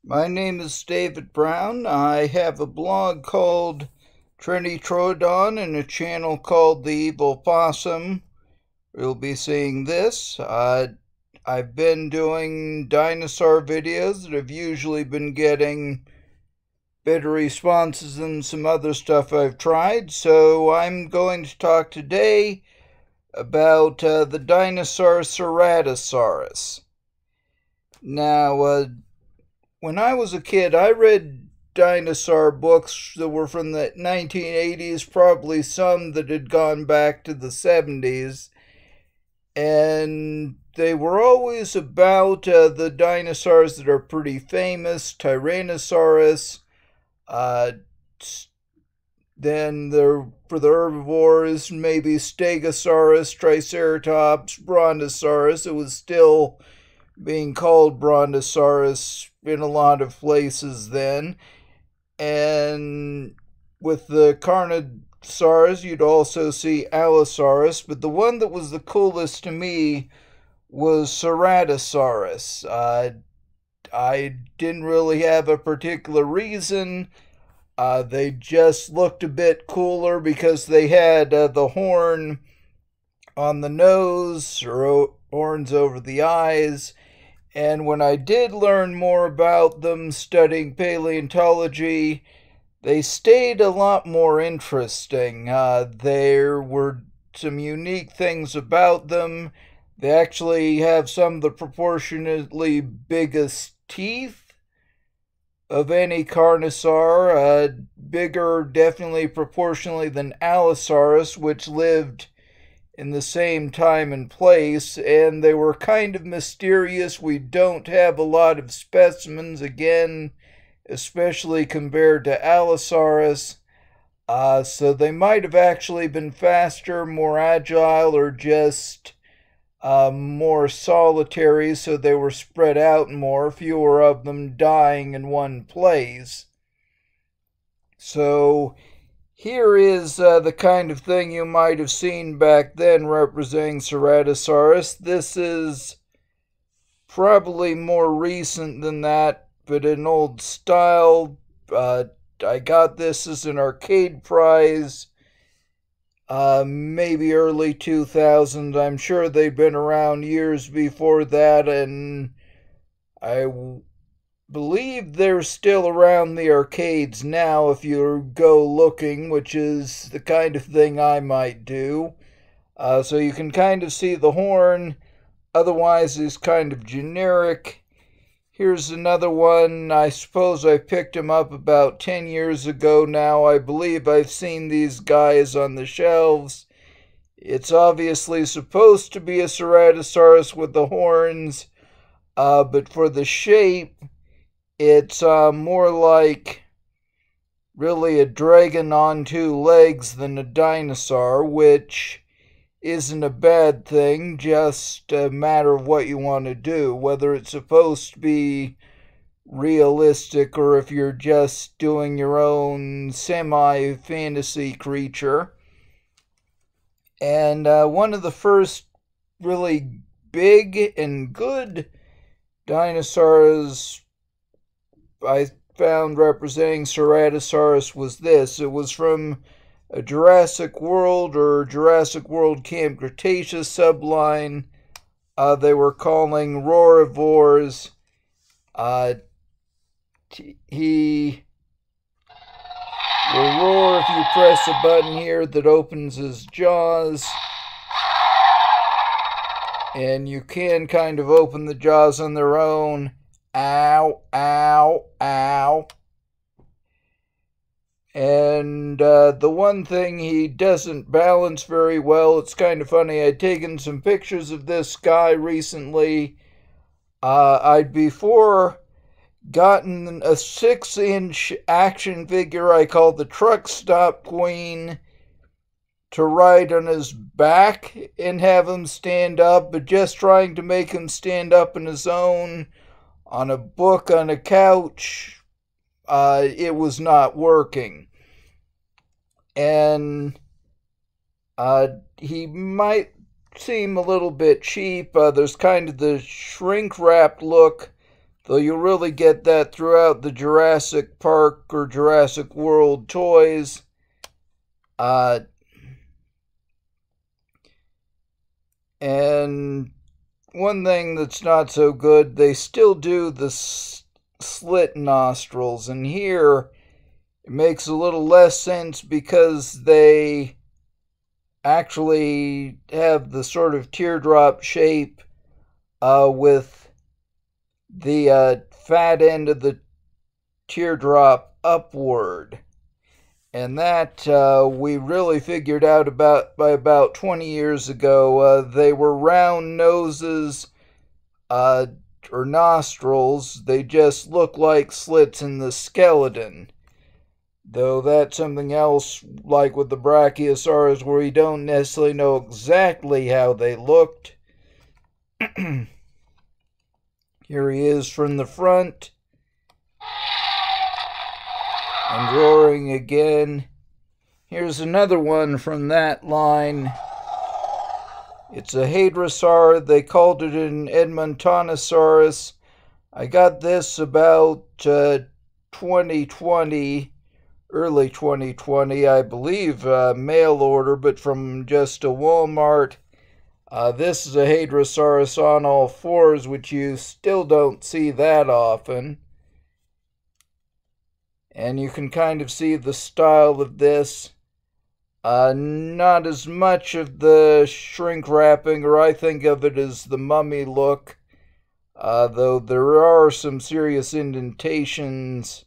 My name is David Brown. I have a blog called Trinitrodon and a channel called The Evil Possum. You'll be seeing this. I've been doing dinosaur videos that have usually been getting better responses than some other stuff I've tried, so I'm going to talk today about the dinosaur Ceratosaurus. Now, when I was a kid, I read dinosaur books that were from the 1980s, probably some that had gone back to the 70s, and they were always about the dinosaurs that are pretty famous: Tyrannosaurus. Then for the herbivores, maybe Stegosaurus, Triceratops, Brontosaurus. It was still being called Brontosaurus in a lot of places then. And with the Carnosaurs, you'd also see Allosaurus, but the one that was the coolest to me was Ceratosaurus. I didn't really have a particular reason. They just looked a bit cooler because they had the horn on the nose, or horns over the eyes. And when I did learn more about them studying paleontology, they stayed a lot more interesting. There were some unique things about them. They actually have some of the proportionately biggest teeth of any carnosaur, bigger definitely proportionally than Allosaurus, which lived in the same time and place, and they were kind of mysterious. We don't have a lot of specimens, again, especially compared to Allosaurus, so they might have actually been faster, more agile, or just more solitary, so they were spread out more, fewer of them dying in one place. So here is the kind of thing you might have seen back then representing Ceratosaurus. This is probably more recent than that, but an old style. I got this as an arcade prize, maybe early 2000s. I'm sure they've been around years before that, and I believe they're still around the arcades now if you go looking, which is the kind of thing I might do. So you can kind of see the horn, otherwise it's kind of generic. Here's another one. I suppose I picked him up about 10 years ago now. I believe I've seen these guys on the shelves. It's obviously supposed to be a Ceratosaurus with the horns, but for the shape, it's more like really a dragon on two legs than a dinosaur, which isn't a bad thing, just a matter of what you want to do, whether it's supposed to be realistic or if you're just doing your own semi-fantasy creature. And one of the first really big and good dinosaurs I found representing Ceratosaurus was this. It was from a Jurassic World or Jurassic World Camp Cretaceous subline. They were calling roarivores. He will roar if you press a button here that opens his jaws. And you can kind of open the jaws on their own. Ow, ow, ow. And the one thing, he doesn't balance very well. It's kind of funny. I'd taken some pictures of this guy recently. I'd before gotten a 6-inch action figure I call the Truck Stop Queen to ride on his back and have him stand up, but just trying to make him stand up on his own on a book on a couch, it was not working. And he might seem a little bit cheap. There's kind of the shrink-wrapped look though you'll really get that throughout the Jurassic Park or Jurassic World toys. And one thing that's not so good, they still do the slit nostrils, and here it makes a little less sense because they actually have the sort of teardrop shape with the fat end of the teardrop upward. And that we really figured out by about 20 years ago. They were round noses or nostrils. They just look like slits in the skeleton. Though that's something else, like with the Brachiosaurus, where we don't necessarily know exactly how they looked. Here he is from the front. And roaring again. Here's another one from that line. It's a Hadrosaur. They called it an Edmontonosaurus. I got this about 2020, early 2020, I believe, mail order, but from just a Walmart. This is a Hadrosaurus on all fours, which you still don't see that often. And you can kind of see the style of this. Not as much of the shrink wrapping, or I think of it as the mummy look. Though there are some serious indentations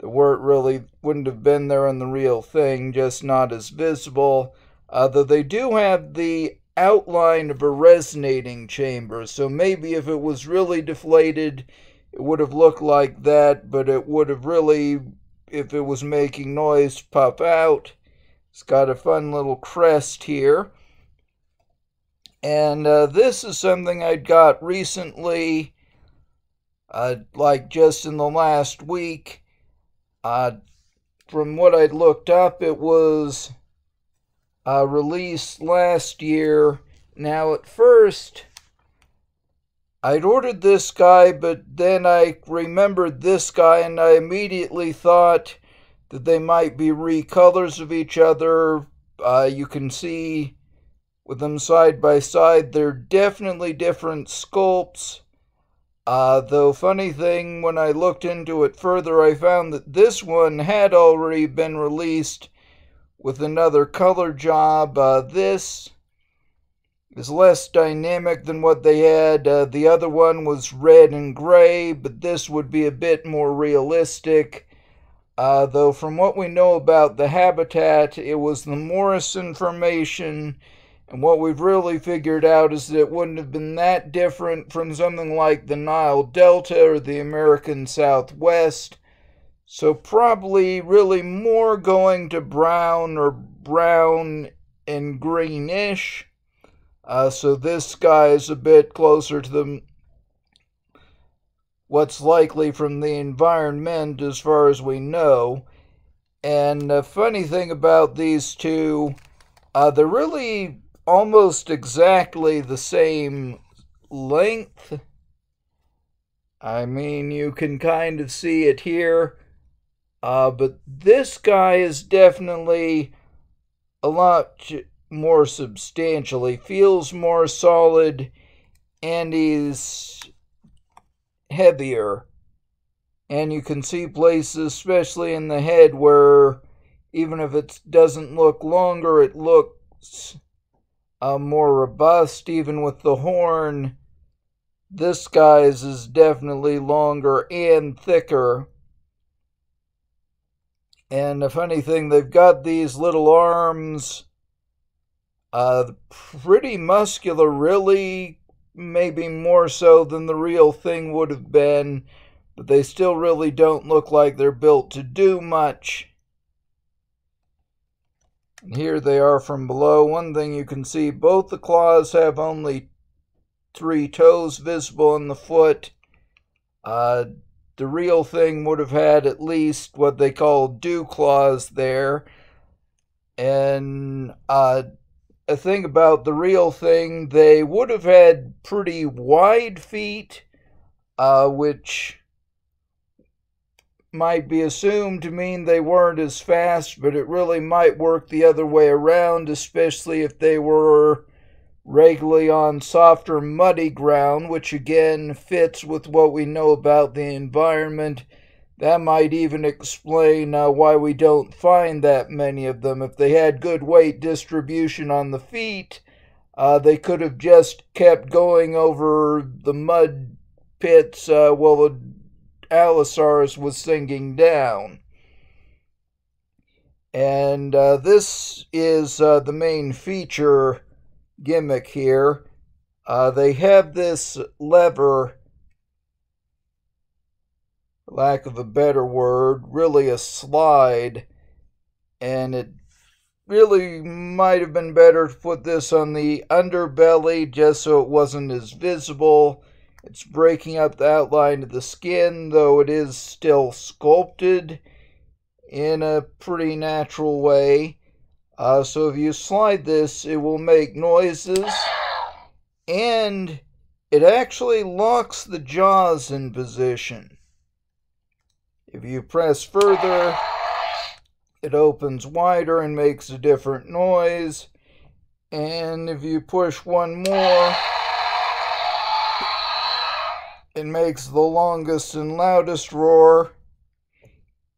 that wouldn't have been there on the real thing, just not as visible. Though they do have the outline of a resonating chamber, so maybe if it was really deflated, it would have looked like that, but it would have really, if it was making noise, puff out. It's got a fun little crest here. And this is something I got recently, like just in the last week. From what I'd looked up, it was released last year. Now, at first, I'd ordered this guy, but then I remembered this guy, and I immediately thought that they might be recolors of each other. You can see with them side by side, they're definitely different sculpts. Though, funny thing, when I looked into it further, I found that this one had already been released with another color job. This is less dynamic than what they had. The other one was red and gray, but this would be a bit more realistic. Though from what we know about the habitat, it was the Morrison Formation, and what we've really figured out is that it wouldn't have been that different from something like the Nile Delta or the American Southwest. So probably really more going to brown or brown and greenish. So this guy is a bit closer to what's likely from the environment as far as we know. And the funny thing about these two, they're really almost exactly the same length. I mean, you can kind of see it here. But this guy is definitely a lot more substantial. He feels more solid, and he's heavier. And you can see places, especially in the head, where even if it doesn't look longer, it looks more robust. Even with the horn, this guy's is definitely longer and thicker. And the funny thing, they've got these little arms, pretty muscular, really, maybe more so than the real thing would have been, but they still really don't look like they're built to do much. And here they are from below. One thing you can see, both the claws have only 3 toes visible in the foot. The real thing would have had at least what they call dew claws there. And a thing about the real thing, they would have had pretty wide feet. which might be assumed to mean they weren't as fast, but it really might work the other way around, especially if they were regularly on softer, muddy ground, which again fits with what we know about the environment. That might even explain why we don't find that many of them. If they had good weight distribution on the feet, they could have just kept going over the mud pits while the Allosaurus was sinking down. And this is the main feature gimmick here. They have this lever, lack of a better word, really a slide, and it really might have been better to put this on the underbelly just so it wasn't as visible. It's breaking up the outline of the skin, though it is still sculpted in a pretty natural way. So if you slide this, it will make noises, and it actually locks the jaws in position. If you press further, it opens wider and makes a different noise. And if you push one more, it makes the longest and loudest roar.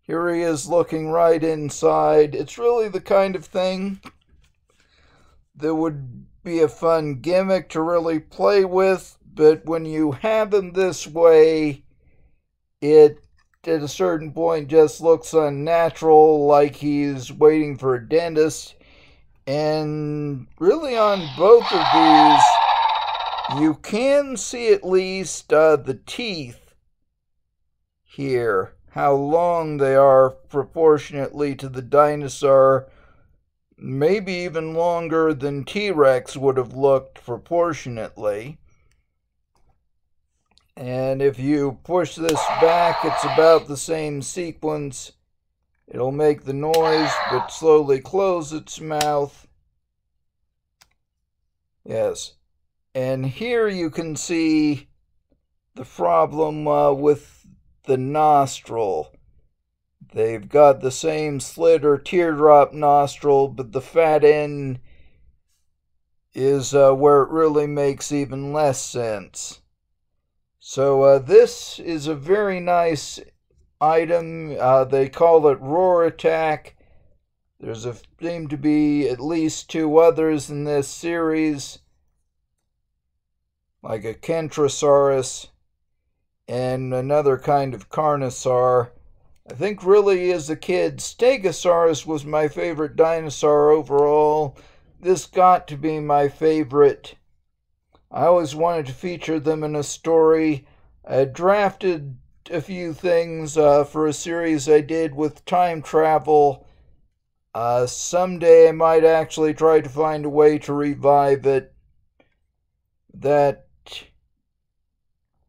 Here he is looking right inside. It's really the kind of thing that would be a fun gimmick to really play with, but when you have him this way, it at a certain point just looks unnatural, like he's waiting for a dentist. And really on both of these, you can see at least the teeth here, how long they are proportionately to the dinosaur, maybe even longer than T-Rex would have looked proportionately. And if you push this back, it's about the same sequence. It'll make the noise, but slowly close its mouth. Yes. And here you can see the problem with the nostril. They've got the same slit or teardrop nostril, but the fat end is where it really makes even less sense. So this is a very nice item. They call it Roar Attack. There's seem to be at least 2 others in this series, like a Cretaceous and another kind of Carnosaur. I think really as a kid, Stegosaurus was my favorite dinosaur overall. This got to be my favorite. I always wanted to feature them in a story. I drafted a few things for a series I did with time travel. Someday I might actually try to find a way to revive it. That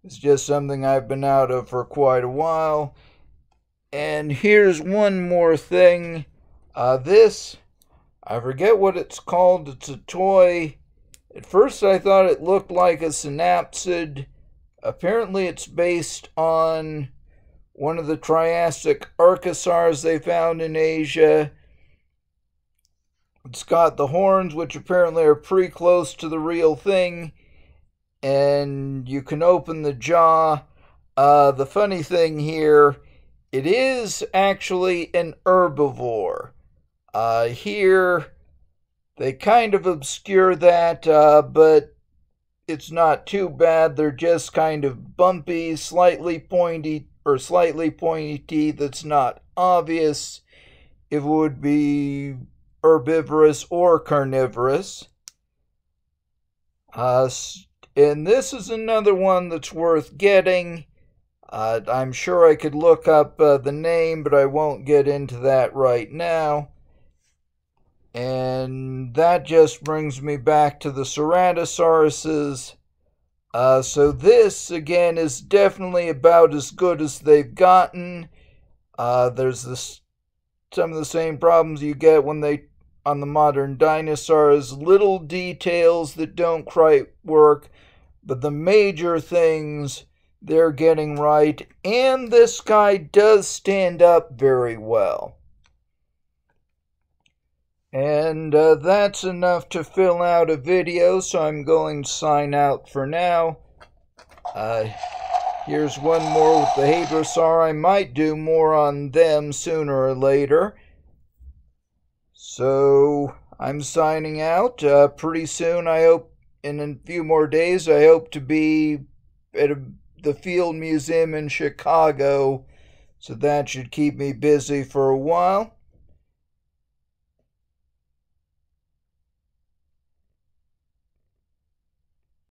is just something I've been out of for quite a while. And here's one more thing. This, I forget what it's called. It's a toy. At first I thought it looked like a synapsid. Apparently it's based on one of the Triassic archosaurs they found in Asia. It's got the horns, which apparently are pretty close to the real thing. And you can open the jaw. The funny thing here, it is actually an herbivore. Here, they kind of obscure that, but it's not too bad. They're just kind of bumpy, slightly pointy teeth. That's not obvious. It would be herbivorous or carnivorous. And this is another one that's worth getting. I'm sure I could look up the name, but I won't get into that right now. And that just brings me back to the Ceratosauruses. So this, again, is definitely about as good as they've gotten. There's some of the same problems you get when on the modern dinosaurs. Little details that don't quite work. But the major things they're getting right, and this guy does stand up very well. And that's enough to fill out a video, so I'm going to sign out for now. Here's one more with the Hadrosaur. I might do more on them sooner or later. So, I'm signing out. Pretty soon, I hope, in a few more days, I hope to be at the Field Museum in Chicago. So that should keep me busy for a while.